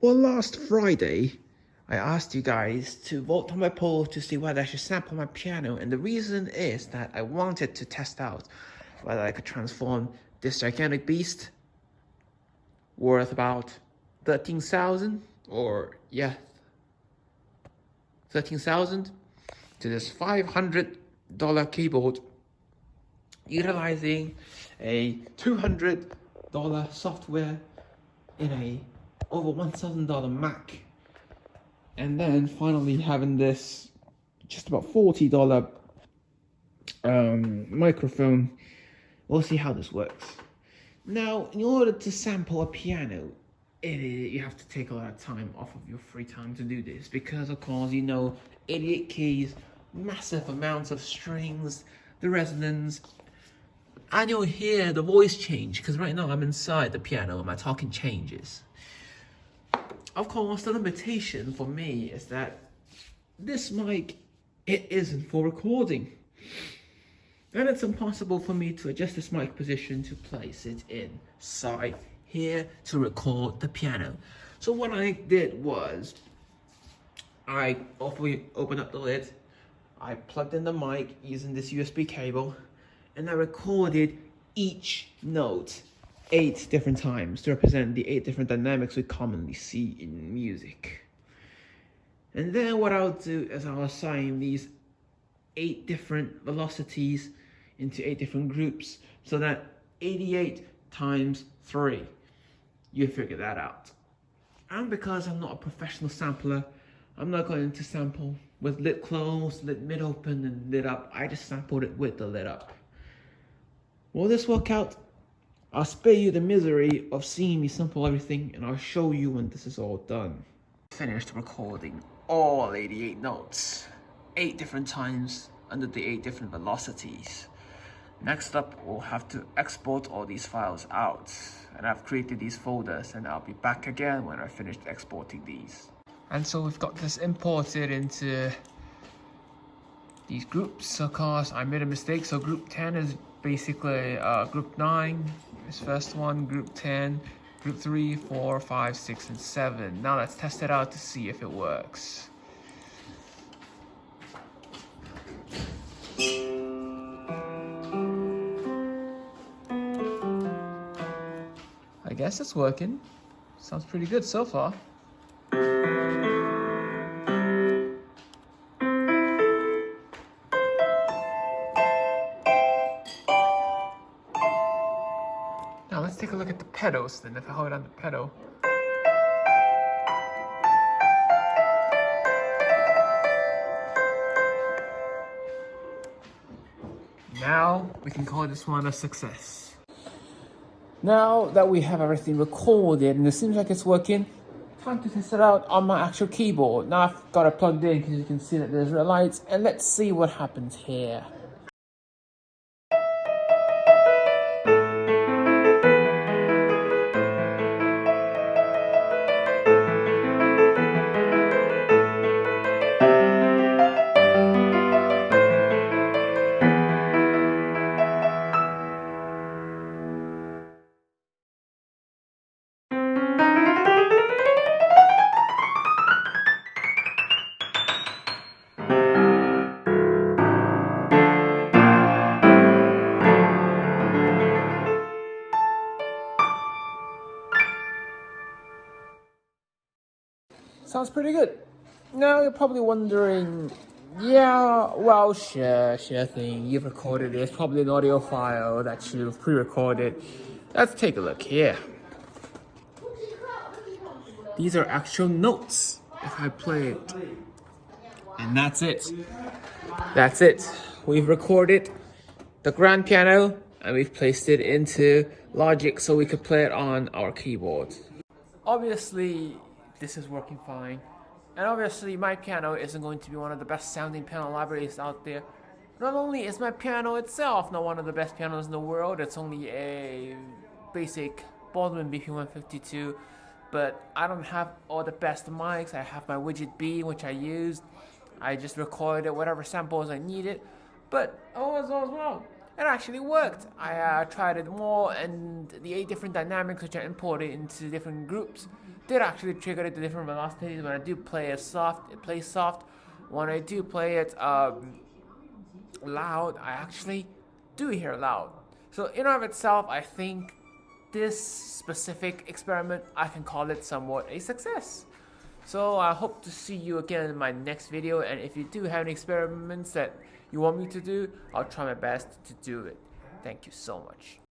Well, last Friday, I asked you guys to vote on my poll to see whether I should sample my piano, and the reason is that I wanted to test out whether I could transform this gigantic beast worth about 13,000 or yeah, 13,000 to this $500 keyboard utilizing a $200 software in a over $1,000 Mac, and then finally having this just about $40 microphone. We'll see how this works. Now, in order to sample a piano, you have to take a lot of time off of your free time to do this, because of course, 88 keys, massive amounts of strings, the resonance, and you'll hear the voice change, because right now I'm inside the piano and my talking changes. Of course, the limitation for me is that this mic, it isn't for recording. And it's impossible for me to adjust this mic position to place it inside here to record the piano. So what I did was, I opened up the lid, I plugged in the mic using this USB cable, and I recorded each note 8 different times to represent the 8 different dynamics we commonly see in music. And then what I'll do is I'll assign these 8 different velocities into 8 different groups, so that 88 times 3, you figure that out. And because I'm not a professional sampler, I'm not going to sample with lid closed, lid mid open, and lid up. I just sampled it with the lid up. Will this work out? I'll spare you the misery of seeing me sample everything, and I'll show you when this is all done. Finished recording all 88 notes, 8 different times under the 8 different velocities. Next up, we'll have to export all these files out, and I've created these folders, and I'll be back again when I finished exporting these. And so we've got this imported into these groups. Of course, I made a mistake, so group 10 is basically group 9 is first one, group 10, group 3, 4, 5, 6, and 7. Now let's test it out to see if it works. I guess it's working. Sounds pretty good so far. Now let's take a look at the pedals then. If I hold on the pedal. Now we can call this one a success. Now that we have everything recorded and it seems like it's working, time to test it out on my actual keyboard. Now I've got it plugged in because you can see that there's red lights, and let's see what happens here. Sounds pretty good. Now you're probably wondering, yeah, well, sure thing. You've recorded it. It's probably an audio file that you've pre-recorded. Let's take a look here. These are actual notes if I play it. And that's it. That's it. We've recorded the grand piano and we've placed it into Logic so we could play it on our keyboard. Obviously, this is working fine. And obviously my piano isn't going to be one of the best sounding piano libraries out there. Not only is my piano itself not one of the best pianos in the world, it's only a basic Baldwin BP152, but I don't have all the best mics. I have my Widget B, which I used. I just recorded whatever samples I needed, but all was well. It actually worked. I tried it more, and the 8 different dynamics which I imported into different groups did actually trigger it to different velocities. When I do play it soft, it plays soft. When I do play it loud, I actually do hear loud. So in and of itself, I think this specific experiment, I can call it somewhat a success. So I hope to see you again in my next video, and if you do have any experiments that you want me to do, I'll try my best to do it. Thank you so much.